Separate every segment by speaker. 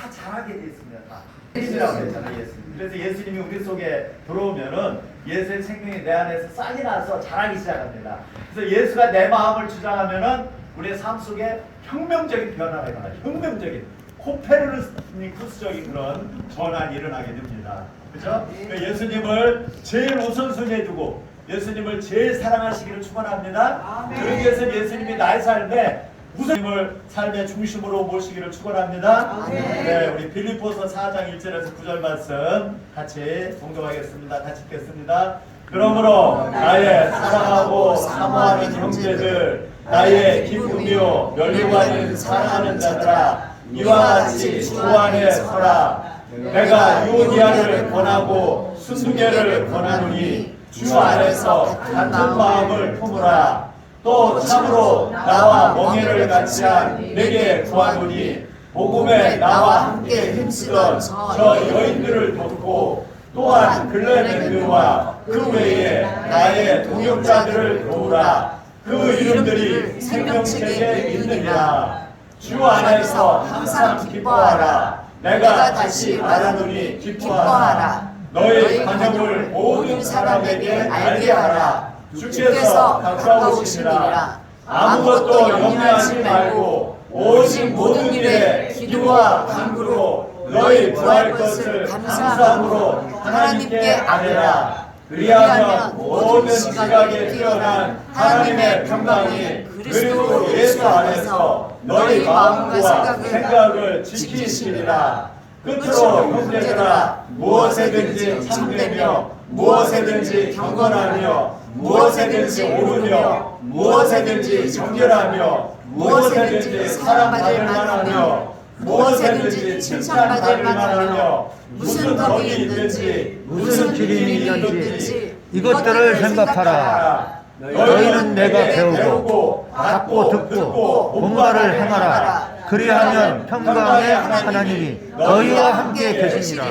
Speaker 1: 자라게 돼 있습니다. 다. 예수라고 했잖아요. 예수. 그래서 예수님이 우리 속에 들어오면은 예수의 생명이 내 안에서 싹이 나서 자라기 시작합니다. 그래서 예수가 내 마음을 주장하면은 우리의 삶 속에 혁명적인 변화가 일어나요. 혁명적인 코페르니쿠스적인 그런 전환이 일어나게 됩니다. 그렇죠? 예수님을 제일 우선순위에 두고 예수님을 제일 사랑하시기를 축원합니다. 그러기 위해서 예수님이 나의 삶에 우선님을 삶의 중심으로 모시기를 축원합니다. 네, 우리 빌립보서 4장 1절에서 9절 말씀 같이 봉독하겠습니다. 같이 읽겠습니다. 그러므로 나의 사랑하고 사모하는 형제들, 나의 기쁨이요 멸류관을 사랑하는 자들아, 이와 같이 주 안에 서라. 내가 유오디아를 권하고 순두개를 권하노니 주 안에서 같은 마음을 품으라. 또 참으로 나와 멍에를 같이 한 내게 구하노니 복음에 나와 함께 힘쓰던 저 여인들을 돕고 또한 글레멘드와 그 외에 나의 동역자들을 도우라. 그 이름들이 생명책에 있느니라. 주 안에서 항상 기뻐하라. 내가 다시 말하노니 기뻐하라. 너의 간역을 모든 사람에게 알게 하라. 주께서 가까우시니라. 아무것도 염려하지 말고 오직 모든 일에 기도와 간구로 너희 구할 것을 감사함으로 하나님께 아뢰라. 그리하면 모든 시각에 뛰어난 하나님의 평강이 그리스도 예수 안에서 너희 마음과 생각을 지키시리라. 끝으로 형제들아, 무엇에든지 참되며 무엇에든지 경건하며 무엇에든지 옳으며 무엇에든지 정결하며 무엇에든지 사랑받을 만하며 무엇에든지 칭찬받을 만하며 무슨 덕이 있든지 무슨 기림이 있든지 이것들을 생각하라. 너희는 내가 배우고 받고 듣고 본바를 행하라. 그리하면 평강의 하나님이 너희와 함께 계시니라.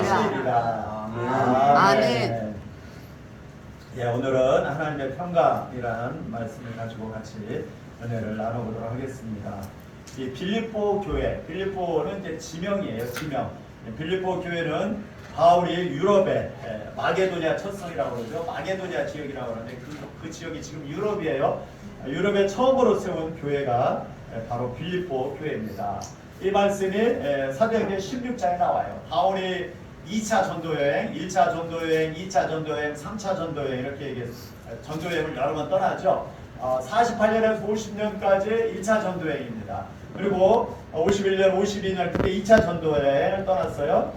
Speaker 1: 아멘. 예, 오늘은 하나님의 평강이라는 말씀을 가지고 같이 은혜를 나눠보도록 하겠습니다. 이 빌립보 교회, 빌립보는 이제 지명이에요, 지명. 빌립보 교회는 바울이 유럽의 마게도니아 첫성이라고 그러죠. 마게도니아 지역이라고 하는데 그 지역이 지금 유럽이에요. 유럽에 처음으로 세운 교회가 바로 빌립보 교회입니다. 이 말씀이 사도행전 16장에 나와요. 바울이 2차 전도여행, 1차 전도여행, 2차 전도여행, 3차 전도여행 이렇게 얘기해서 전도여행을 여러 번 떠나죠. 48년에서 50년까지 1차 전도여행입니다. 그리고 51년, 52년 그때 2차 전도여행을 떠났어요.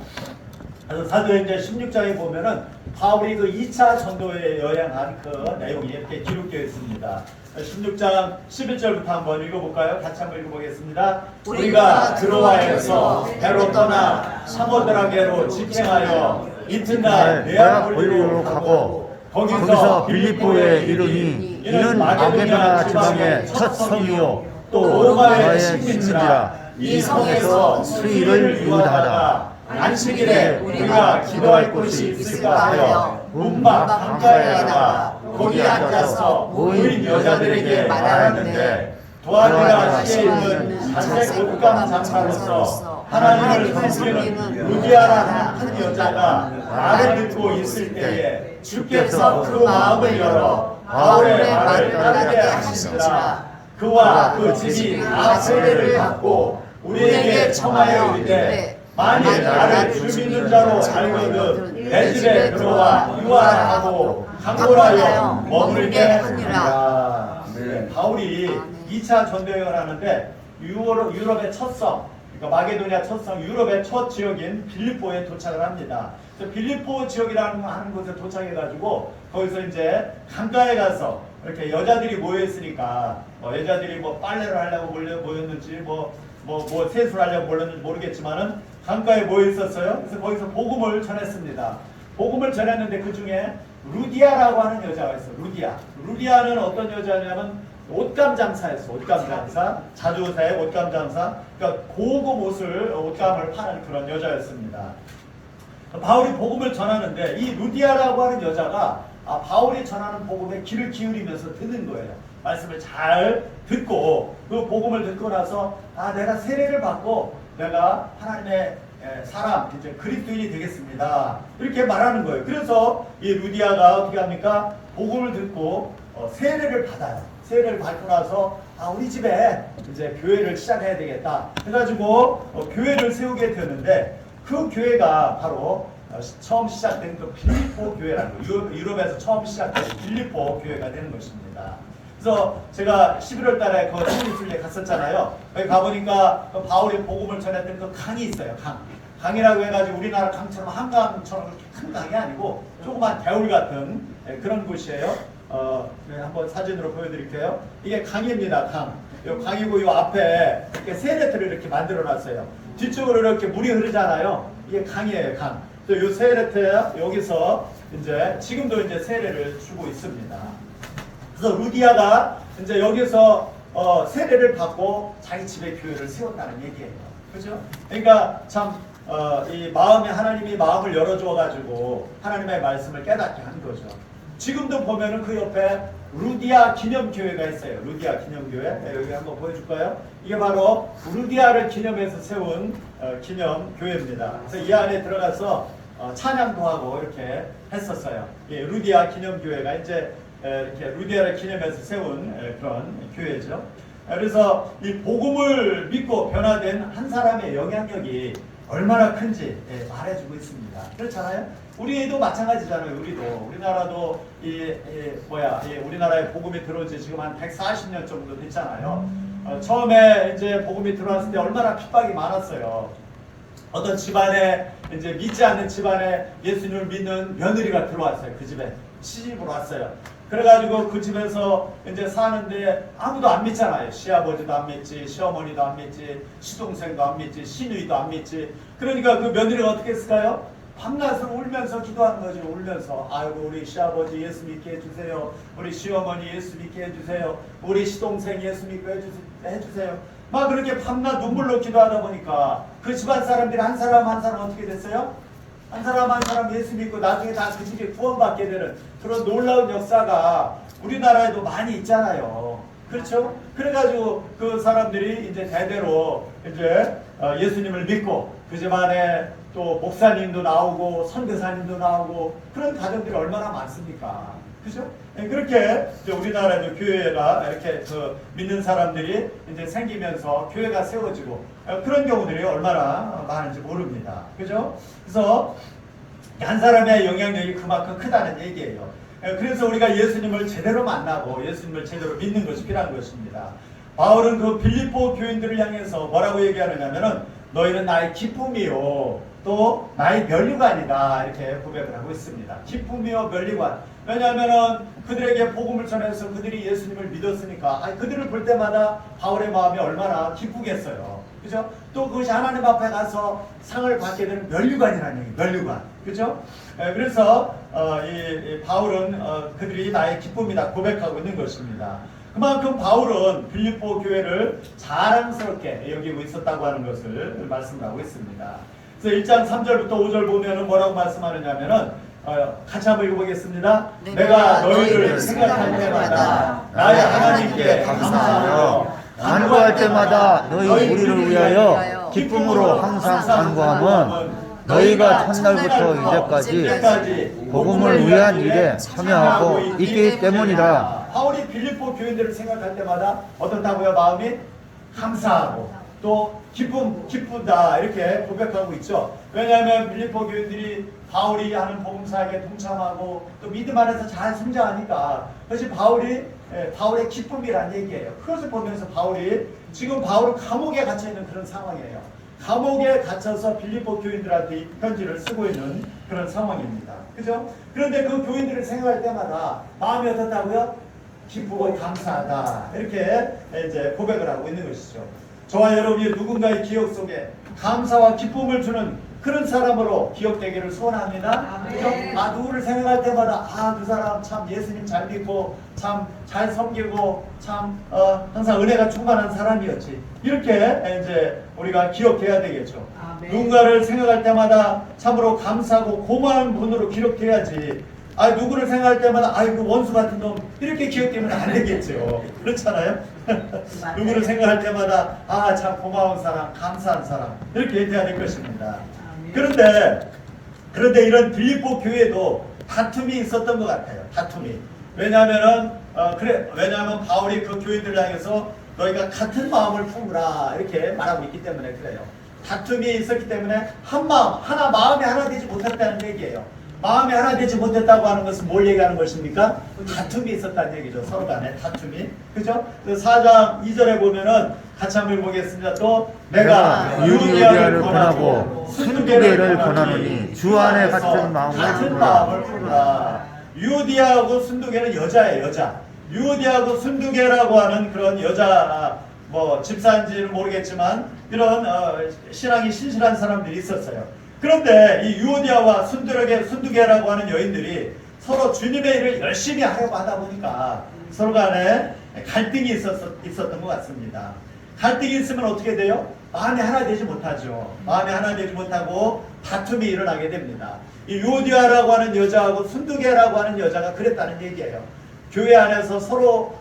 Speaker 1: 그래서 사도행전 16장에 보면은 바울이 그 2차 전도에 여행한 그 내용이 이렇게 기록되어 있습니다. 16장 11절부터 한번 읽어볼까요? 같이 한번 읽어보겠습니다. 우리가 드로아에서 배로 떠나 사모드라게로 직행하여 이튿날 네아폴리로 가고 거기서 빌립보에 이르니 이는 마게도냐 지방의 첫 성이요 또 로마의 식민지라. 이 성에서 수일을 유하다. 안식일에 우리가 기도할 곳이 있을까 하여 문밖 강가에 나가 거기 앉아서 모인 여자들에게 말하는데 도아니라 시에 있는 자색 옷감 장사로서 하나님을 섬기는 루디아라는 한 여자가 말을 듣고 있을 때에 주께서 그 마음을 열어 바울의 말을 따르게 하시니라. 그와 그 집이 다 세례를 받고 우리에게 청하여 이르되 만일 나를 주 믿는 자로 알거든 내 집에 들어와 유하라고 강권하여 머물게 하니라. 네, 바울이 2차 전도여행을 하는데 유럽의 첫 성, 그러니까 마게도니아 첫 성, 유럽의 첫 지역인 빌립보에 도착을 합니다. 그래서 빌립보 지역이라는 하는 곳에 도착해가지고 거기서 이제 강가에 가서 이렇게 여자들이 모여 있으니까 여자들이 뭐 빨래를 하려고 모였는지 뭐 세수를 하려고 모였는지 모르겠지만은 강가에 모여 있었어요. 그래서 거기서 복음을 전했습니다. 복음을 전했는데 그 중에 루디아라고 하는 여자가 있어요. 루디아는 어떤 여자냐면 옷감 장사였어. 옷감 장사, 자주사의 옷감 장사. 그러니까 고급 옷감을 파는 그런 여자였습니다. 바울이 복음을 전하는데 이 루디아라고 하는 여자가 바울이 전하는 복음에 귀를 기울이면서 듣는 거예요. 말씀을 잘 듣고 그 복음을 듣고 나서 내가 세례를 받고 내가 하나님의 사람, 이제 그리스도인이 되겠습니다. 이렇게 말하는 거예요. 그래서 이 루디아가 어떻게 합니까? 복음을 듣고 세례를 받아요. 세례를 받고 나서 우리 집에 이제 교회를 시작해야 되겠다 해가지고 교회를 세우게 되는데, 그 교회가 바로 처음 시작된 그 빌립보 교회라는 거, 유럽에서 처음 시작된 빌립보 교회가 되는 것입니다. 그래서 제가 11월 달에 그 성리순례 갔었잖아요. 거기 가보니까 그 바울이 복음을 전했던 그 강이 있어요. 강이라고 해가지고 우리나라 강처럼 한강처럼 그렇게 큰 강이 아니고 조그만 대울 같은 그런 곳이에요. 한번 사진으로 보여드릴게요. 이게 강입니다. 요 강이고 요 앞에 이렇게 세례틀을 이렇게 만들어놨어요. 뒤쪽으로 이렇게 물이 흐르잖아요. 이게 강이에요. 강. 요 세례틀 여기서 이제 지금도 이제 세례를 주고 있습니다. 그래서 루디아가 이제 여기서 세례를 받고 자기 집에 교회를 세웠다는 얘기예요. 그죠? 그러니까 참 이 마음에 하나님이 마음을 열어줘가지고 하나님의 말씀을 깨닫게 한 거죠. 지금도 보면은 그 옆에 루디아 기념교회가 있어요. 루디아 기념교회. 여기 한번 보여줄까요? 이게 바로 루디아를 기념해서 세운 기념교회입니다. 그래서 이 안에 들어가서 찬양도 하고 이렇게 했었어요. 예, 루디아 기념교회가 이제 이렇게 루디아를 기념해서 세운 그런 교회죠. 그래서 이 복음을 믿고 변화된 한 사람의 영향력이 얼마나 큰지 말해주고 있습니다. 그렇잖아요? 우리도 마찬가지잖아요. 우리나라도 우리나라에 복음이 들어온 지 지금 한 140년 정도 됐잖아요. 처음에 이제 복음이 들어왔을 때 얼마나 핍박이 많았어요. 어떤 집안에 이제 믿지 않는 집안에 예수님을 믿는 며느리가 들어왔어요. 그 집에 시집으로 왔어요. 그래가지고 그 집에서 이제 사는데 아무도 안 믿잖아요. 시아버지도 안 믿지, 시어머니도 안 믿지, 시동생도 안 믿지, 시누이도 안 믿지. 그러니까 그 며느리가 어떻게 했을까요? 밤낮으로 울면서 기도하는 거죠. 울면서 아이고 우리 시아버지 예수 믿게 해주세요. 우리 시어머니 예수 믿게 해주세요. 우리 시동생 예수 믿게 해주세요. 막 그렇게 밤낮 눈물로 기도하다 보니까 그 집안 사람들이 한 사람 한 사람 어떻게 됐어요? 한 사람 한 사람 예수 믿고 나중에 다 그 집에 구원받게 되는 그런 놀라운 역사가 우리나라에도 많이 있잖아요. 그렇죠? 그래가지고 그 사람들이 이제 대대로 이제 예수님을 믿고 그 집안에 또 목사님도 나오고 선교사님도 나오고 그런 가정들이 얼마나 많습니까? 그죠? 그렇게 이제 우리나라에도 교회가 이렇게 그 믿는 사람들이 이제 생기면서 교회가 세워지고 그런 경우들이 얼마나 많은지 모릅니다. 그죠? 그래서 한 사람의 영향력이 그만큼 크다는 얘기예요. 그래서 우리가 예수님을 제대로 만나고 예수님을 제대로 믿는 것이 필요한 것입니다. 바울은 그 빌립보 교인들을 향해서 뭐라고 얘기하느냐면은 너희는 나의 기쁨이요 또 나의 면류관이다 이렇게 고백을 하고 있습니다. 기쁨이요 면류관. 왜냐하면은 그들에게 복음을 전해서 그들이 예수님을 믿었으니까 그들을 볼 때마다 바울의 마음이 얼마나 기쁘겠어요. 그죠? 또 그것이 하나님 앞에 가서 상을 받게 되는 면류관이라는 얘기, 면류관. 그죠? 그래서 이 바울은 그들이 나의 기쁨이다 고백하고 있는 것입니다. 그만큼 바울은 빌립보 교회를 자랑스럽게 여기고 있었다고 하는 것을 말씀하고 있습니다. 그래서 1장 3절부터 5절 보면은 뭐라고 말씀하느냐면은 같이 한번 읽어보겠습니다.
Speaker 2: 네,
Speaker 1: 내가 너희를 생각할 때마다 나의 하나님께 감사하며
Speaker 3: 간구할 때마다 너희 우리를 위하여 기쁨으로 항상 간구함은 너희가 첫날부터 이제까지 복음을 위한 일에 참여하고 있기 때문이라.
Speaker 1: 바울이 빌립보 교인들을 생각할 때마다 어떻다고요? 마음이 감사하고 또 기쁘다 이렇게 고백하고 있죠. 왜냐하면 빌립보 교인들이 바울이 하는 복음사역에 동참하고 또 믿음 안에서 잘 성장하니까 그것이 바울의 기쁨이란 얘기예요. 그것을 보면서 지금 바울은 감옥에 갇혀 있는 그런 상황이에요. 감옥에 갇혀서 빌립보 교인들한테 이 편지를 쓰고 있는 그런 상황입니다. 그죠? 그런데 그 교인들을 생각할 때마다 마음이 어떻다고요? 기쁘고 감사하다 이렇게 이제 고백을 하고 있는 것이죠. 저와 여러분이 누군가의 기억 속에 감사와 기쁨을 주는 그런 사람으로 기억되기를 소원합니다. 누구를 생각할 때마다 그 사람 참 예수님 잘 믿고 참 잘 섬기고 참 항상 은혜가 충만한 사람이었지. 이렇게 이제 우리가 기억해야 되겠죠. 누군가를 생각할 때마다 참으로 감사하고 고마운 분으로 기록해야지. 누구를 생각할 때마다 그 원수 같은 놈 이렇게 기억되면 안 되겠죠. 그렇잖아요. 누구를 생각할 때마다 참 고마운 사람, 감사한 사람 이렇게 돼야 될 것입니다. 그런데 이런 빌립보 교회도 다툼이 있었던 것 같아요. 다툼이. 왜냐하면 바울이 그 교인들을 향해서 너희가 같은 마음을 품으라 이렇게 말하고 있기 때문에 그래요. 다툼이 있었기 때문에 마음이 하나 되지 못했다는 얘기예요. 마음이 하나 되지 못했다고 하는 것은 뭘 얘기하는 것입니까? 다툼이 있었다는 얘기죠. 서로 간에 다툼이. 그죠? 4장 2절에 보면은 같이 한번 보겠습니다. 또 내가
Speaker 3: 유디아를 권하고 순두개를 권하노니 주 안에 같은 마음을
Speaker 1: 품으라. 유디아하고 순두개는 여자예요. 여자. 유디아하고 순두개라고 하는 그런 여자 집사인지는 모르겠지만 이런 신앙이 신실한 사람들이 있었어요. 그런데 이 유오디아와 순두개라고 하는 여인들이 서로 주님의 일을 열심히 하려고 하다 보니까 서로 간에 갈등이 있었던 것 같습니다. 갈등이 있으면 어떻게 돼요? 마음이 하나 되지 못하죠. 마음이 하나 되지 못하고 다툼이 일어나게 됩니다. 이 유오디아라고 하는 여자하고 순두개라고 하는 여자가 그랬다는 얘기예요. 교회 안에서 서로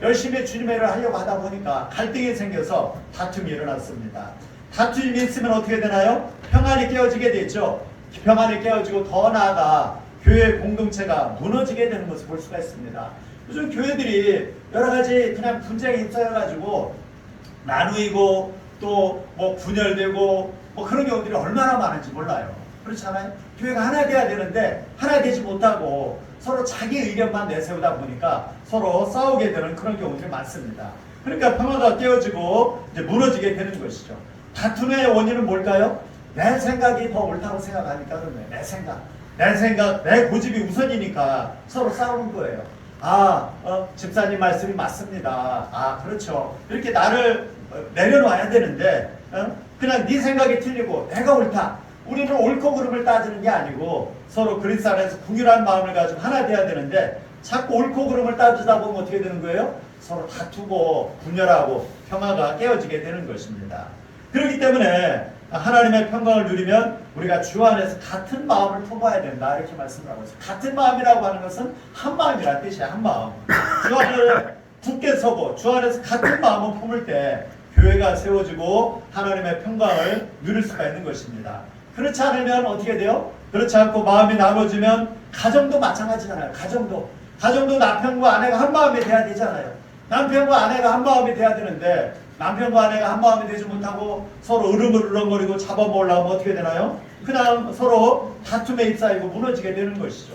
Speaker 1: 열심히 주님의 일을 하려고 하다 보니까 갈등이 생겨서 다툼이 일어났습니다. 다툼이 있으면 어떻게 되나요? 평안이 깨어지게 되죠. 평안이 깨어지고 더 나아가 교회 공동체가 무너지게 되는 것을 볼 수가 있습니다. 요즘 교회들이 여러 가지 그냥 분쟁이 있어가지고 나누이고 또 분열되고 그런 경우들이 얼마나 많은지 몰라요. 그렇잖아요. 교회가 하나 돼야 되는데 하나 되지 못하고 서로 자기 의견만 내세우다 보니까 서로 싸우게 되는 그런 경우들이 많습니다. 그러니까 평화가 깨어지고 이제 무너지게 되는 것이죠. 다툼의 원인은 뭘까요? 내 생각이 더 옳다고 생각하니까 그런 거예요. 내 생각, 내 고집이 우선이니까 서로 싸우는 거예요. 집사님 말씀이 맞습니다. 그렇죠. 이렇게 나를 내려놔야 되는데 그냥 네 생각이 틀리고 내가 옳다. 우리는 옳고 그름을 따지는 게 아니고 서로 그리스도 안에서 궁유한 마음을 가지고 하나 돼야 되는데 자꾸 옳고 그름을 따지다 보면 어떻게 되는 거예요? 서로 다투고 분열하고 평화가 깨어지게 되는 것입니다. 그렇기 때문에 하나님의 평강을 누리면 우리가 주 안에서 같은 마음을 품어야 된다 이렇게 말씀을 하고 있어요. 같은 마음이라고 하는 것은 한 마음이라는 뜻이에요. 한 마음. 주 안에 굳게 서고 주 안에서 같은 마음을 품을 때 교회가 세워지고 하나님의 평강을 누릴 수가 있는 것입니다. 그렇지 않으면 어떻게 돼요? 그렇지 않고 마음이 나눠지면 가정도 마찬가지잖아요. 가정도 남편과 아내가 한 마음이 돼야 되잖아요. 남편과 아내가 한 마음이 돼야 되는데 남편과 아내가 한 마음이 되지 못하고 서로 으르렁거리고 잡아먹으려면 어떻게 되나요? 그냥 서로 다툼에 휩싸이고 무너지게 되는 것이죠.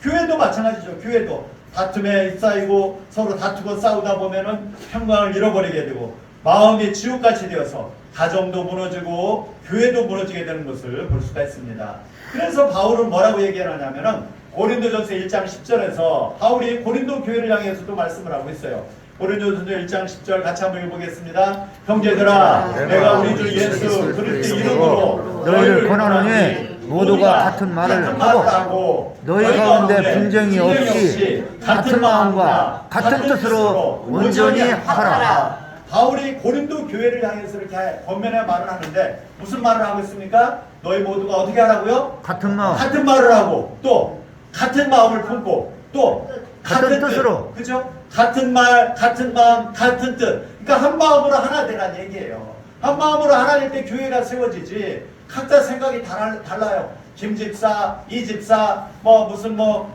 Speaker 1: 교회도 마찬가지죠. 교회도 다툼에 휩싸이고 서로 다투고 싸우다 보면은 평강을 잃어버리게 되고 마음이 지옥같이 되어서 가정도 무너지고 교회도 무너지게 되는 것을 볼 수가 있습니다. 그래서 바울은 뭐라고 얘기하냐면은 고린도전서 1장 10절에서 바울이 고린도 교회를 향해서도 말씀을 하고 있어요. 고린도전서 1장 10절 같이 한번 읽어보겠습니다. 형제들아 내가 우리 주 예수 그리스도 이름으로
Speaker 3: 너희를 권하노니 모두가 같은 말을 하고 너희 가운데 분쟁이 없이 같은 마음과 같은 뜻으로 온전히 하라.
Speaker 1: 바울이 고린도 교회를 향해서 이렇게 권면의 말을 하는데 무슨 말을 하고 있습니까? 너희 모두가 어떻게 하라고요?
Speaker 3: 같은 마음.
Speaker 1: 같은 말을 하고 또 같은 마음을 품고 또
Speaker 3: 같은 뜻으로.
Speaker 1: 그죠? 같은 말, 같은 마음, 같은 뜻. 그러니까 한 마음으로 하나 되라는 얘기예요. 한 마음으로 하나 될 때 교회가 세워지지 각자 생각이 달라요. 김 집사, 이 집사,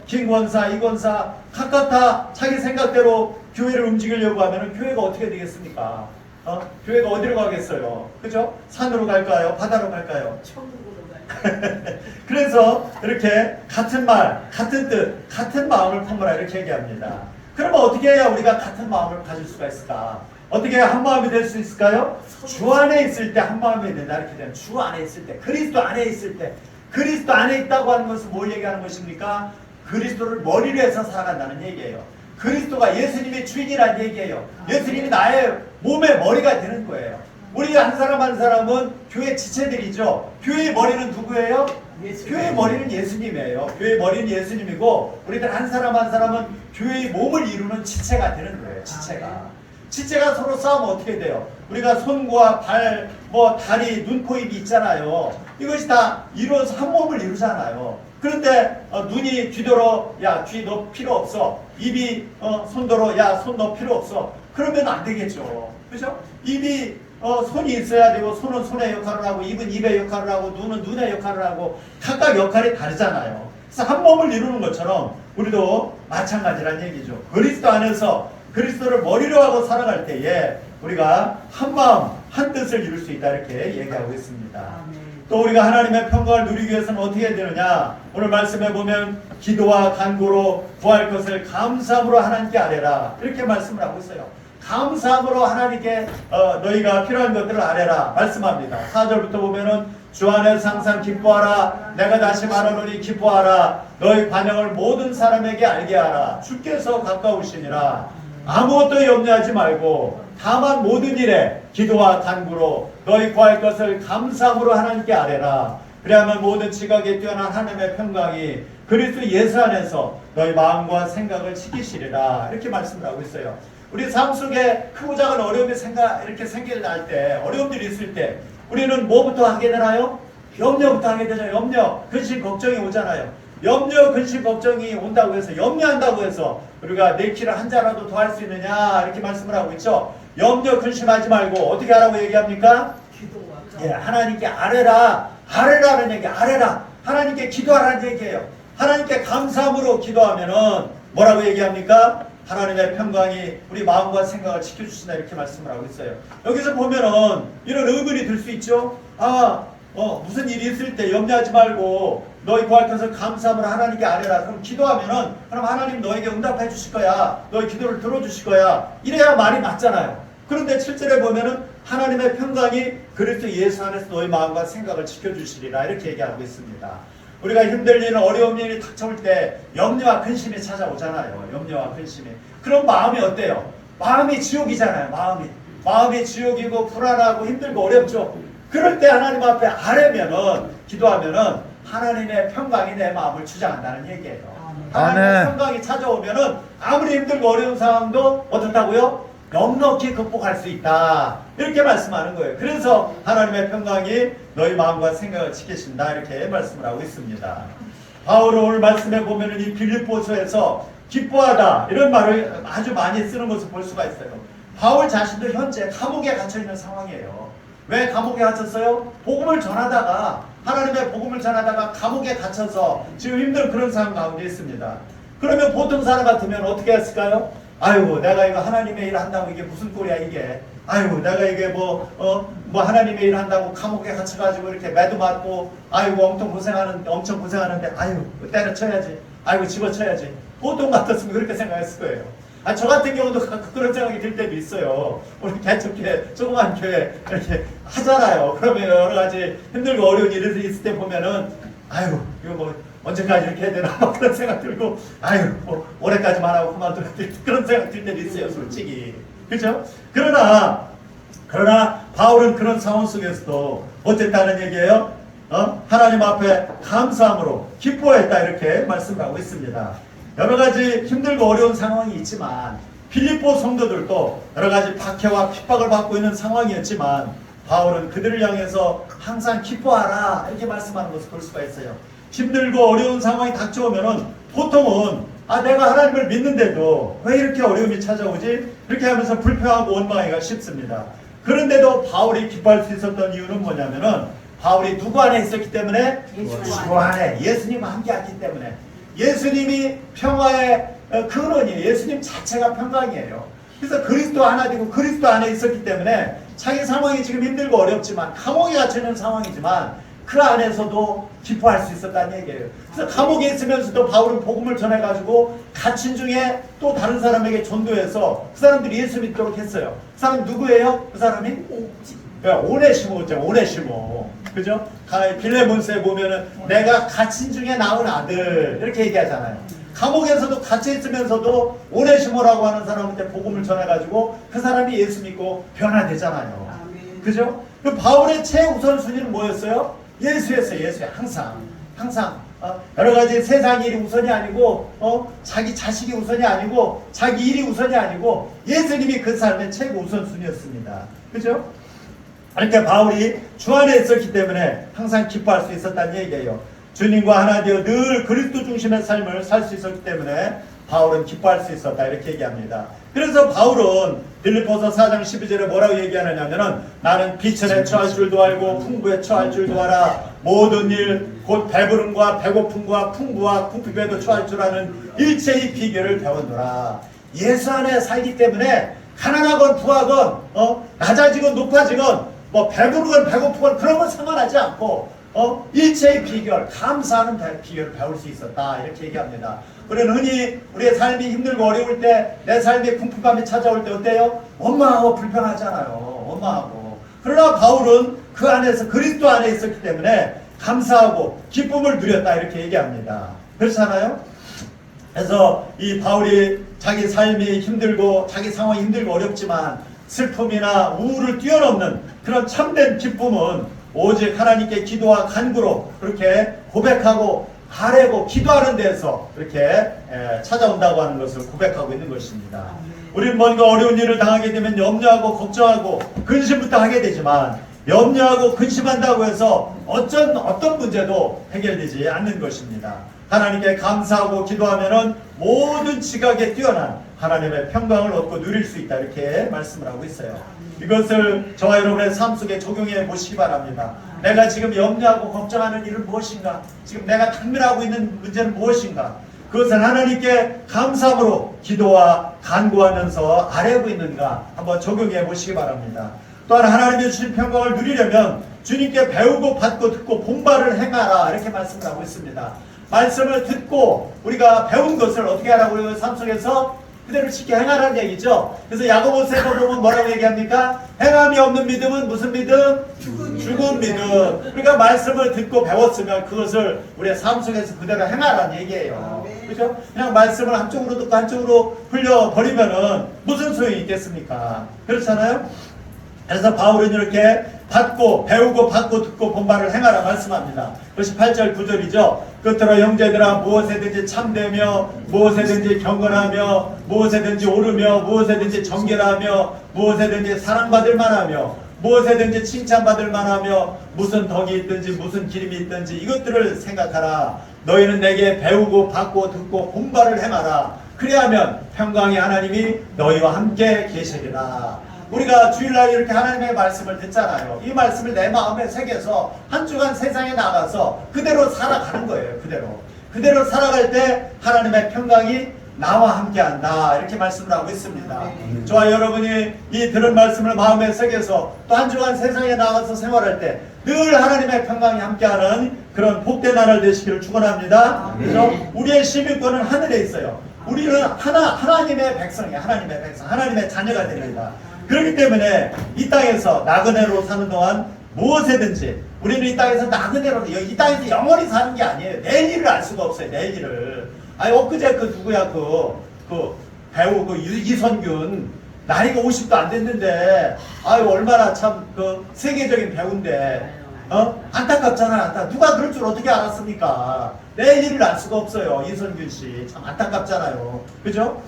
Speaker 1: 김 권사, 이 권사 각각 다 자기 생각대로 교회를 움직이려고 하면 교회가 어떻게 되겠습니까? 교회가 어디로 가겠어요? 그죠? 산으로 갈까요? 바다로 갈까요?
Speaker 2: 천국으로 가요.
Speaker 1: 그래서 이렇게 같은 말, 같은 뜻, 같은 마음을 품으라 이렇게 얘기합니다. 그러면 어떻게 해야 우리가 같은 마음을 가질 수가 있을까? 어떻게 해야 한 마음이 될 수 있을까요? 주 안에 있을 때 한 마음이 된다 이렇게 되면 주 안에 있을 때, 그리스도 안에 있을 때, 그리스도 안에 있다고 하는 것은 뭘 얘기하는 것입니까? 그리스도를 머리로 해서 살아간다는 얘기예요. 그리스도가 예수님의 주인이라는 얘기예요. 예수님이 나의 몸의 머리가 되는 거예요. 우리 한 사람 한 사람은 교회 지체들이죠. 교회의 머리는 누구예요? 교회의 머리는 예수님이에요. 교회의 머리는 예수님이고 우리들 한 사람 한 사람은 교회의 몸을 이루는 지체가 되는 거예요. 지체가 서로 싸우면 어떻게 돼요? 우리가 손과 발, 뭐 다리, 눈, 코, 입이 있잖아요. 이것이 다 이루어서 한 몸을 이루잖아요. 그런데 눈이 귀도로 야 귀 너 필요 없어. 입이 손도로 야 손 너 필요 없어. 그러면 안 되겠죠. 그죠? 입이 손이 있어야 되고 손은 손의 역할을 하고 입은 입의 역할을 하고 눈은 눈의 역할을 하고 각각 역할이 다르잖아요. 그래서 한 몸을 이루는 것처럼 우리도 마찬가지란 얘기죠. 그리스도 안에서 그리스도를 머리로 하고 살아갈 때에 우리가 한 마음 한 뜻을 이룰 수 있다 이렇게 얘기하고 있습니다. 또 우리가 하나님의 평강을 누리기 위해서는 어떻게 해야 되느냐? 오늘 말씀해 보면 기도와 간구로 구할 것을 감사함으로 하나님께 아뢰라 이렇게 말씀을 하고 있어요. 감사함으로 하나님께 너희가 필요한 것들을 아뢰라 말씀합니다. 4절부터 보면은 주 안에서 항상 기뻐하라. 내가 다시 말하노니 기뻐하라. 너희 관영을 모든 사람에게 알게 하라. 주께서 가까우시니라. 아무것도 염려하지 말고 다만 모든 일에 기도와 간구로 너희 구할 것을 감사함으로 하나님께 아뢰라. 그래야만 모든 지각에 뛰어난 하나님의 평강이 그리스도 예수 안에서 너희 마음과 생각을 지키시리라. 이렇게 말씀을 하고 있어요. 우리 삶 속에 크고 작은 어려움이 이렇게 생겨날 때, 어려움들이 있을 때 우리는 뭐부터 하게 되나요? 염려부터 하게 되죠. 염려, 근심, 걱정이 오잖아요. 염려, 근심, 걱정이 온다고 해서 염려한다고 해서 우리가 내 키를 한 자라도 더 할 수 있느냐 이렇게 말씀을 하고 있죠. 염려, 근심하지 말고 어떻게 하라고 얘기합니까? 예, 하나님께 아뢰라. 아뢰라는 얘기, 아뢰라. 하나님께 기도하라는 얘기예요. 하나님께 감사함으로 기도하면은 뭐라고 얘기합니까? 하나님의 평강이 우리 마음과 생각을 지켜주신다 이렇게 말씀을 하고 있어요. 여기서 보면은 이런 의문이 들 수 있죠. 무슨 일이 있을 때 염려하지 말고 너희 구할 것을 감사함으로 하나님께 아뢰라. 그럼 기도하면은 그럼 하나님 너에게 응답해 주실 거야. 너희 기도를 들어주실 거야. 이래야 말이 맞잖아요. 그런데 7절에 보면은 하나님의 평강이 그리스도 예수 안에서 너희 마음과 생각을 지켜주시리라 이렇게 얘기하고 있습니다. 우리가 힘들 일은 어려운 일이 닥쳐올 때 염려와 근심이 찾아오잖아요. 염려와 근심이. 그런 마음이 어때요? 마음이 지옥이잖아요. 마음이 지옥이고 불안하고 힘들고 어렵죠. 그럴 때 하나님 앞에 아뢰면은 기도하면은 하나님의 평강이 내 마음을 주장한다는 얘기예요. 하나님의 평강이 찾아오면은 아무리 힘들고 어려운 상황도 어떻다고요? 넉넉히 극복할 수 있다. 이렇게 말씀하는 거예요. 그래서 하나님의 평강이 너희 마음과 생각을 지키신다. 이렇게 말씀을 하고 있습니다. 바울은 오늘 말씀해 보면은 이 빌립보서에서 기뻐하다 이런 말을 아주 많이 쓰는 것을 볼 수가 있어요. 바울 자신도 현재 감옥에 갇혀 있는 상황이에요. 왜 감옥에 갇혔어요? 복음을 전하다가 하나님의 복음을 전하다가 감옥에 갇혀서 지금 힘든 그런 상황 가운데 있습니다. 그러면 보통 사람 같으면 어떻게 했을까요? 아이고 내가 이거 하나님의 일 한다고 이게 무슨 꼴이야 이게. 아이고 내가 이게 뭐 하나님의 일 한다고 감옥에 갇혀가지고 이렇게 매도 맞고 아이고 엄청 고생하는데 아이고 때려쳐야지. 아이고 집어쳐야지. 보통 같았으면 그렇게 생각했을 거예요. 저 같은 경우도 그런 생각이 들 때도 있어요. 우리 개척교회, 조그만 교회 이렇게 하잖아요. 그러면 여러 가지 힘들고 어려운 일이 있을 때 보면은 아이고 이거 뭐 언제까지 이렇게 해야 되나 막 그런 생각 들고 아이고 뭐 올해까지만 하고 그만둬야 돼 그런 생각 들 때도 있어요. 솔직히. 그렇죠? 그러나 바울은 그런 상황 속에서도 어쨌다는 얘기예요? 하나님 앞에 감사함으로 기뻐했다 이렇게 말씀하고 있습니다. 여러 가지 힘들고 어려운 상황이 있지만 빌립보 성도들도 여러 가지 박해와 핍박을 받고 있는 상황이었지만 바울은 그들을 향해서 항상 기뻐하라 이렇게 말씀하는 것을 볼 수가 있어요. 힘들고 어려운 상황이 닥쳐오면은 보통은 내가 하나님을 믿는데도 왜 이렇게 어려움이 찾아오지? 이렇게 하면서 불평하고 원망하기가 쉽습니다. 그런데도 바울이 기뻐할 수 있었던 이유는 뭐냐면은 바울이 누구 안에 있었기 때문에? 주 안에 예수님과 함께했기 때문에. 예수님이 평화의 근원이에요. 예수님 자체가 평강이에요. 그래서 그리스도 하나 되고 그리스도 안에 있었기 때문에 자기 상황이 지금 힘들고 어렵지만 감옥에 갇혀있는 상황이지만 그 안에서도 기뻐할 수 있었다는 얘기예요. 그래서 감옥에 있으면서도 바울은 복음을 전해가지고 갇힌 중에 또 다른 사람에게 전도해서 그 사람들이 예수 믿도록 했어요. 그 사람 누구예요? 그 사람이? 오네시모. 그죠? 빌레몬스에 보면은 내가 갇힌 중에 낳은 아들 이렇게 얘기하잖아요. 감옥에서도 갇혀 있으면서도 오네시모라고 하는 사람한테 복음을 전해가지고 그 사람이 예수 믿고 변화되잖아요. 그죠? 그 바울의 최우선순위는 뭐였어요? 예수였어요. 예수야. 항상 여러 가지 세상 일이 우선이 아니고 자기 자식이 우선이 아니고 자기 일이 우선이 아니고 예수님이 그 삶의 최고 우선순위였습니다. 그죠? 이렇게 바울이 주 안에 있었기 때문에 항상 기뻐할 수 있었다는 얘기예요. 주님과 하나 되어 늘 그리스도 중심의 삶을 살 수 있었기 때문에 바울은 기뻐할 수 있었다 이렇게 얘기합니다. 그래서 바울은 빌립보서 4장 12절에 뭐라고 얘기하느냐면은 나는 비천에 처할 줄도 알고 풍부에 처할 줄도 알아 모든 일 곧 배부름과 배고픔과 풍부와 궁핍에도 처할 줄 아는 일체의 비결을 배웠노라. 예수 안에 살기 때문에 가난하건 부하건 낮아지건 높아지건 뭐 배부르건 배고프건 그런 건 상관하지 않고 일체의 비결, 감사하는 비결을 배울 수 있었다 이렇게 얘기합니다. 우리는 흔히 우리의 삶이 힘들고 어려울 때 내 삶에 궁핍감이 찾아올 때 어때요? 원망하고 불평하잖아요. 원망하고. 그러나 바울은 그 안에서 그리스도 안에 있었기 때문에 감사하고 기쁨을 누렸다 이렇게 얘기합니다. 그렇잖아요? 그래서 이 바울이 자기 삶이 힘들고 자기 상황이 힘들고 어렵지만 슬픔이나 우울을 뛰어넘는 그런 참된 기쁨은 오직 하나님께 기도와 간구로 그렇게 고백하고 아뢰고 기도하는 데서 이렇게 찾아온다고 하는 것을 고백하고 있는 것입니다. 우리는 뭔가 어려운 일을 당하게 되면 염려하고 걱정하고 근심부터 하게 되지만 염려하고 근심한다고 해서 어떤 문제도 해결되지 않는 것입니다. 하나님께 감사하고 기도하면은 모든 지각에 뛰어난 하나님의 평강을 얻고 누릴 수 있다 이렇게 말씀을 하고 있어요. 이것을 저와 여러분의 삶 속에 적용해 보시기 바랍니다. 내가 지금 염려하고 걱정하는 일은 무엇인가? 지금 내가 당면하고 있는 문제는 무엇인가? 그것을 하나님께 감사함으로 기도와 간구하면서 아뢰고 있는가 한번 적용해 보시기 바랍니다. 또한 하나님이 주신 평강을 누리려면 주님께 배우고 받고 듣고 본바를 행하라 이렇게 말씀을 하고 있습니다. 말씀을 듣고 우리가 배운 것을 어떻게 하라고요? 삶 속에서 그대로 쉽게 행하라는 얘기죠. 그래서 야고보서에 보면 뭐라고 얘기합니까? 행함이 없는 믿음은 무슨 믿음? 죽은 믿음. 우리가 말씀을 듣고 배웠으면 그것을 우리의 삶 속에서 그대로 행하라는 얘기예요. 그렇죠? 그냥 말씀을 한쪽으로 듣고 한쪽으로 흘려버리면은 무슨 소용이 있겠습니까? 그렇잖아요? 그래서 바울은 이렇게 받고 배우고 받고 듣고 본바를 행하라 말씀합니다. 그것이 8절 9절이죠. 끝으로 형제들아 무엇에든지 참되며 무엇에든지 경건하며 무엇에든지 오르며 무엇에든지 정결하며 무엇에든지 사랑받을 만하며 무엇에든지 칭찬받을 만하며 무슨 덕이 있든지 무슨 기름이 있든지 이것들을 생각하라. 너희는 내게 배우고 받고 듣고 본바를 행하라. 그리하면 평강의 하나님이 너희와 함께 계시리라. 우리가 주일날 이렇게 하나님의 말씀을 듣잖아요. 이 말씀을 내 마음에 새겨서 한 주간 세상에 나가서 그대로 살아가는 거예요. 그대로 살아갈 때 하나님의 평강이 나와 함께한다 이렇게 말씀을 하고 있습니다. 저와 여러분이 이 들은 말씀을 마음에 새겨서 또 한 주간 세상에 나가서 생활할 때 늘 하나님의 평강이 함께하는 그런 복된 나라를 되시기를 축원합니다. 그래서 우리의 시민권은 하늘에 있어요. 우리는 하나님의 백성이에요. 하나님의 백성, 하나님의 자녀가 됩니다. 그렇기 때문에 이 땅에서 나그네로 사는 동안 무엇이든지 우리는 이 땅에서 나그네로 이 땅에서 영원히 사는 게 아니에요. 내일을 알 수가 없어요. 내일을. 아니 엊그제 그 누구야 그 배우 그 이선균 나이가 50도 안 됐는데 아유 얼마나 참 그 세계적인 배우인데 안타깝잖아요. 누가 그럴 줄 어떻게 알았습니까? 내일을 알 수가 없어요. 이선균 씨 참 안타깝잖아요. 그죠?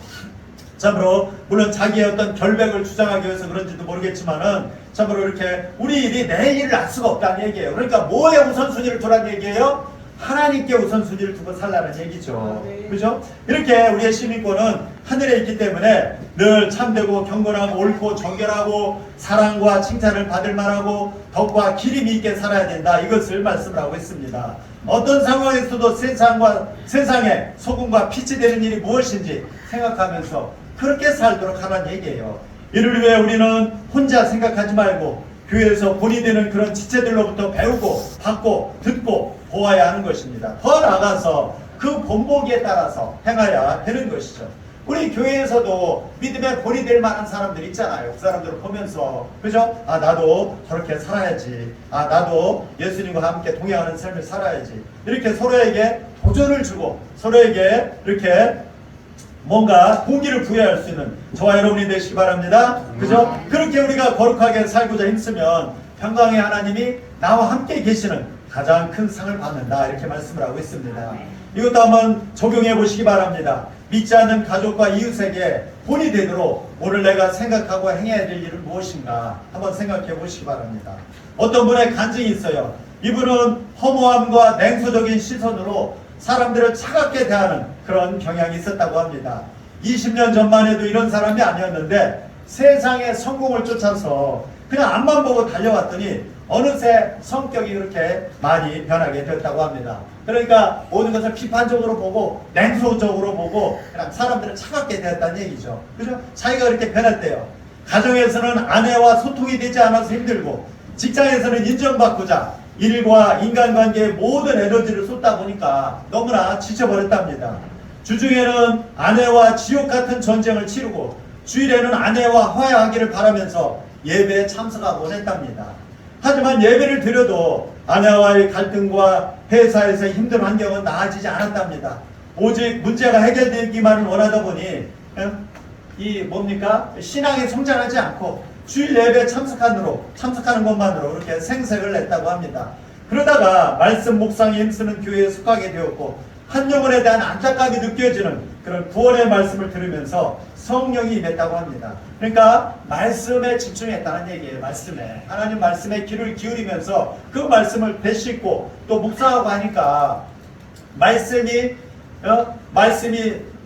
Speaker 1: 참으로 물론 자기의 어떤 결백을 주장하기 위해서 그런지도 모르겠지만은 참으로 이렇게 우리 일이 내일을 알 수가 없다는 얘기예요. 그러니까 뭐에 우선순위를 두라는 얘기예요? 하나님께 우선순위를 두고 살라는 얘기죠. 그죠? 이렇게 우리의 시민권은 하늘에 있기 때문에 늘 참되고 경건하고 옳고 정결하고 사랑과 칭찬을 받을 만하고 덕과 기림이 있게 살아야 된다. 이것을 말씀을 하고 있습니다. 어떤 상황에서도 세상에 소금과 빛이 되는 일이 무엇인지 생각하면서 그렇게 살도록 하라는 얘기예요. 이를 위해 우리는 혼자 생각하지 말고 교회에서 본이 되는 그런 지체들로부터 배우고 받고 듣고 보아야 하는 것입니다. 더 나아가서 그 본보기에 따라서 행해야 되는 것이죠. 우리 교회에서도 믿음의 본이 될 만한 사람들 있잖아요. 그 사람들을 보면서 그죠? 아 나도 저렇게 살아야지. 아 나도 예수님과 함께 동행하는 삶을 살아야지. 이렇게 서로에게 도전을 주고 서로에게 이렇게 뭔가 공기를 부여할 수 있는 저와 여러분이 되시기 바랍니다. 그죠? 그렇게 우리가 거룩하게 살고자 힘쓰면 평강의 하나님이 나와 함께 계시는 가장 큰 상을 받는다 이렇게 말씀을 하고 있습니다. 이것도 한번 적용해 보시기 바랍니다. 믿지 않는 가족과 이웃에게 본이 되도록 오늘 내가 생각하고 행해야 될 일은 무엇인가 한번 생각해 보시기 바랍니다. 어떤 분의 간증이 있어요. 이분은 허무함과 냉소적인 시선으로 사람들을 차갑게 대하는 그런 경향이 있었다고 합니다. 20년 전만 해도 이런 사람이 아니었는데 세상의 성공을 쫓아서 그냥 앞만 보고 달려왔더니 어느새 성격이 그렇게 많이 변하게 되었다고 합니다. 그러니까 모든 것을 비판적으로 보고 냉소적으로 보고 그냥 사람들을 차갑게 되었다는 얘기죠. 그죠? 자기가 그렇게 변했대요. 가정에서는 아내와 소통이 되지 않아서 힘들고 직장에서는 인정받고자 일과 인간관계에 모든 에너지를 쏟다 보니까 너무나 지쳐버렸답니다. 주중에는 아내와 지옥 같은 전쟁을 치르고 주일에는 아내와 화해하기를 바라면서 예배에 참석하곤 했답니다. 하지만 예배를 드려도 아내와의 갈등과 회사에서 힘든 환경은 나아지지 않았답니다. 오직 문제가 해결되기만을 원하다 보니 이 뭡니까? 신앙이 성장하지 않고 주일 예배에 참석하는 것만으로 이렇게 생색을 냈다고 합니다. 그러다가 말씀 묵상에 힘쓰는 교회에 속하게 되었고 한 영혼에 대한 안타까움이 느껴지는 그런 구원의 말씀을 들으면서 성령이 임했다고 합니다. 그러니까 말씀에 집중했다는 얘기예요. 말씀에 하나님 말씀에 귀를 기울이면서 그 말씀을 되씹고 또 묵상하고 하니까 말씀이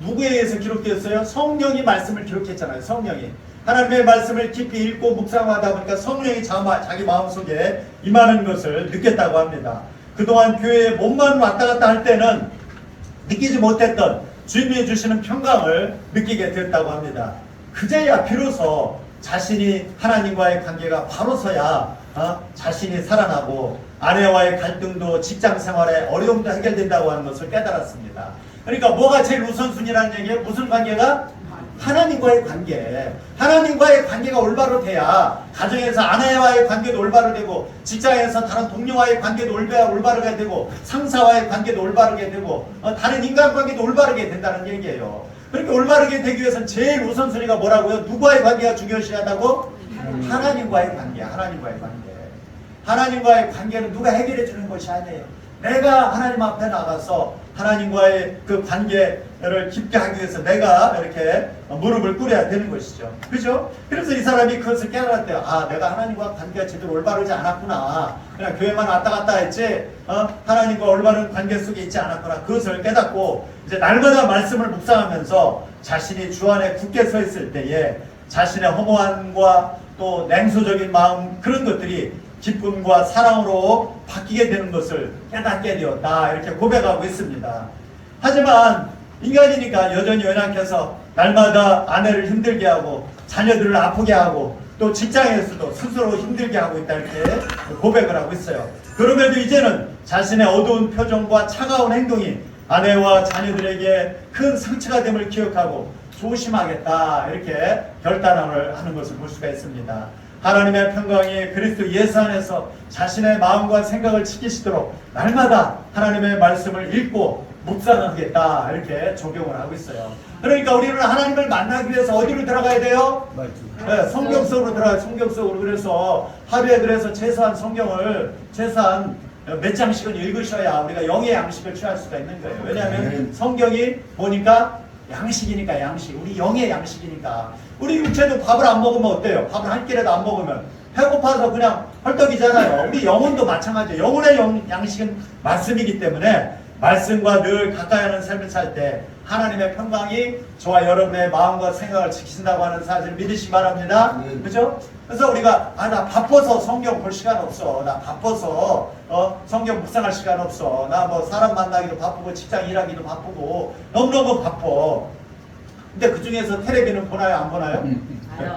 Speaker 1: 누구에 의해서 기록되었어요? 성령이 말씀을 기록했잖아요. 성령이 하나님의 말씀을 깊이 읽고 묵상하다 보니까 성령이 자기 마음속에 임하는 것을 느꼈다고 합니다. 그동안 교회에 몸만 왔다 갔다 할 때는 느끼지 못했던 주님이 주시는 평강을 느끼게 되었다고 합니다. 그제야 비로소 자신이 하나님과의 관계가 바로서야 자신이 살아나고 아내와의 갈등도 직장 생활의 어려움도 해결된다고 하는 것을 깨달았습니다. 그러니까 뭐가 제일 우선순위라는 얘기예요? 무슨 관계가? 하나님과의 관계. 하나님과의 관계가 올바로 돼야 가정에서 아내와의 관계도 올바로 되고 직장에서 다른 동료와의 관계도 올바르게 되고 상사와의 관계도 올바르게 되고 다른 인간관계도 올바르게 된다는 얘기예요. 그렇게 올바르게 되기 위해서는 제일 우선순위가 뭐라고요? 누구와의 관계가 중요시하다고? 하나님과의 관계. 하나님과의 관계. 하나님과의 관계는 누가 해결해 주는 것이 아니에요. 내가 하나님 앞에 나가서 하나님과의 그 관계를 깊게 하기 위해서 내가 이렇게 무릎을 꿇어야 되는 것이죠. 그죠? 그래서 이 사람이 그것을 깨달았대요. 아, 내가 하나님과 관계가 제대로 올바르지 않았구나. 그냥 교회만 왔다 갔다 했지, 하나님과 올바른 관계 속에 있지 않았구나. 그것을 깨닫고 이제 날마다 말씀을 묵상하면서 자신이 주 안에 굳게 서 있을 때에 자신의 허무함과 또 냉소적인 마음 그런 것들이 기쁨과 사랑으로 바뀌게 되는 것을 깨닫게 되었다. 이렇게 고백하고 있습니다. 하지만 인간이니까 여전히 연약해서 날마다 아내를 힘들게 하고 자녀들을 아프게 하고 또 직장에서도 스스로 힘들게 하고 있다. 이렇게 고백을 하고 있어요. 그럼에도 이제는 자신의 어두운 표정과 차가운 행동이 아내와 자녀들에게 큰 상처가 됨을 기억하고 조심하겠다. 이렇게 결단을 하는 것을 볼 수가 있습니다. 하나님의 평강이 그리스도 예수 안에서 자신의 마음과 생각을 지키시도록 날마다 하나님의 말씀을 읽고 묵상하겠다. 이렇게 적용을 하고 있어요. 그러니까 우리는 하나님을 만나기 위해서 어디로 들어가야 돼요? 네, 성경 속으로 들어가요. 성경 속으로. 그래서 하루에 그래서 최소한 성경을 몇 장씩은 읽으셔야 우리가 영의 양식을 취할 수가 있는 거예요. 왜냐하면 성경이 보니까 양식이니까 양식. 우리 영의 양식이니까. 우리 육체도 밥을 안 먹으면 어때요? 밥을 한 끼라도 안 먹으면 배고파서 그냥 헐떡이잖아요. 우리 영혼도 마찬가지예요. 영혼의 양식은 말씀이기 때문에 말씀과 늘 가까이 하는 삶을 살 때 하나님의 평강이 저와 여러분의 마음과 생각을 지키신다고 하는 사실을 믿으시기 바랍니다. 그죠? 그래서 우리가 나 바빠서 성경 볼 시간 없어. 나 바빠서 성경 묵상할 시간 없어. 나 뭐 사람 만나기도 바쁘고 직장 일하기도 바쁘고 너무너무 바빠. 근데 그 중에서 텔레비는 보나요? 안 보나요?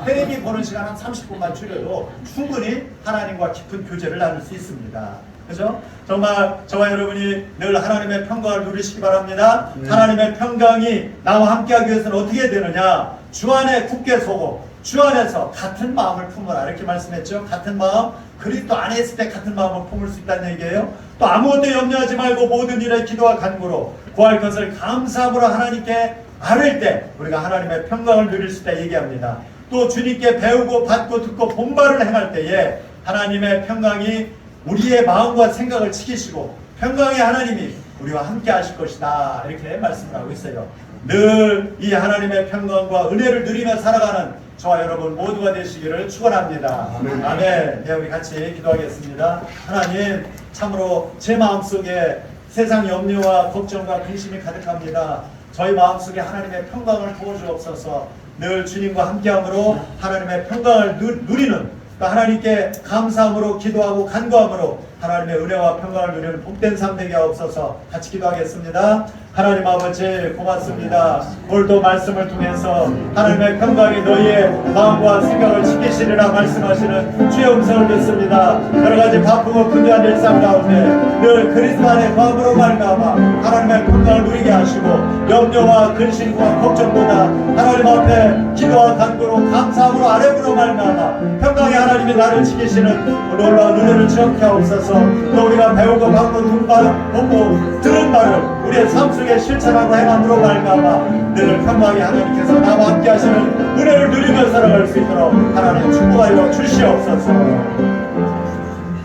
Speaker 1: 텔레비 보는 시간 한 30분만 줄여도 충분히 하나님과 깊은 교제를 나눌 수 있습니다. 그죠? 정말 저와 여러분이 늘 하나님의 평강을 누리시기 바랍니다. 하나님의 평강이 나와 함께하기 위해서는 어떻게 되느냐? 주 안에 굳게 서고 주 안에서 같은 마음을 품으라. 이렇게 말씀했죠. 같은 마음, 그리스도 안에 있을 때 같은 마음을 품을 수 있다는 얘기예요. 또 아무것도 염려하지 말고 모든 일에 기도와 간구로 구할 것을 감사함으로 하나님께 아뢰일 때 우리가 하나님의 평강을 누릴 수 있다 얘기합니다. 또 주님께 배우고 받고 듣고 본바를 행할 때에 하나님의 평강이 우리의 마음과 생각을 지키시고 평강의 하나님이 우리와 함께 하실 것이다. 이렇게 말씀을 하고 있어요. 늘 이 하나님의 평강과 은혜를 누리며 살아가는 저와 여러분 모두가 되시기를 축원합니다. 아멘. 네, 우리 같이 기도하겠습니다. 하나님, 참으로 제 마음속에 세상 염려와 걱정과 근심이 가득합니다. 저희 마음속에 하나님의 평강을 부어주옵소서. 늘 주님과 함께함으로 하나님의 평강을 누리는, 하나님께 감사함으로 기도하고 간구함으로 하나님의 은혜와 평강을 누리는 복된 삶 되게 하옵소서. 같이 기도하겠습니다. 하나님 아버지 고맙습니다. 오늘도 말씀을 통해서 하나님의 평강이 너희의 마음과 생각을 지키시리라 말씀하시는 주의 음성을 듣습니다. 여러가지 바쁘고 분주한 일상 가운데 늘 그리스도 안의 마음으로 말미암아 하나님의 평강을 누리게 하시고, 염려와 근심과 걱정보다 하나님 앞에 기도와 간구로 감사함으로 아뢰므로 말미암아 평강의 하나님이 나를 지키시는 놀라운 은혜를 지었게 하옵소서. 또 우리가 배우고 받고 보고 들은 말을 우리의 삶 속에 실천하고 행함으로 말미암아 늘 평강의 하나님께서 나와 함께 하시는 은혜를 누리며 살아갈 수 있도록 하나님 축복하여 주시옵소서.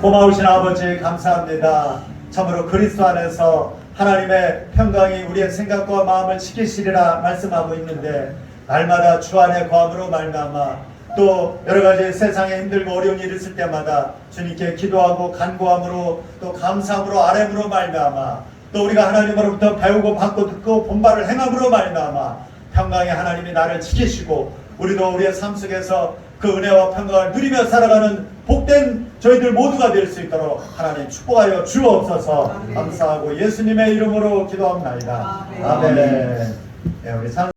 Speaker 1: 고마우신 아버지 감사합니다. 참으로 그리스도 안에서 하나님의 평강이 우리의 생각과 마음을 지키시리라 말씀하고 있는데, 날마다 주 안에 거함으로 말미암아 또 여러가지 세상에 힘들고 어려운 일이 있을 때마다 주님께 기도하고 간구함으로 또 감사함으로 아뢰므로 말미암아 또 우리가 하나님으로부터 배우고 받고 듣고 본바를 행함으로 말미암아 평강의 하나님이 나를 지키시고, 우리도 우리의 삶 속에서 그 은혜와 평강을 누리며 살아가는 복된 저희들 모두가 될 수 있도록 하나님 축복하여 주옵소서. 감사하고 예수님의 이름으로 기도합니다. 아멘. 네, 우리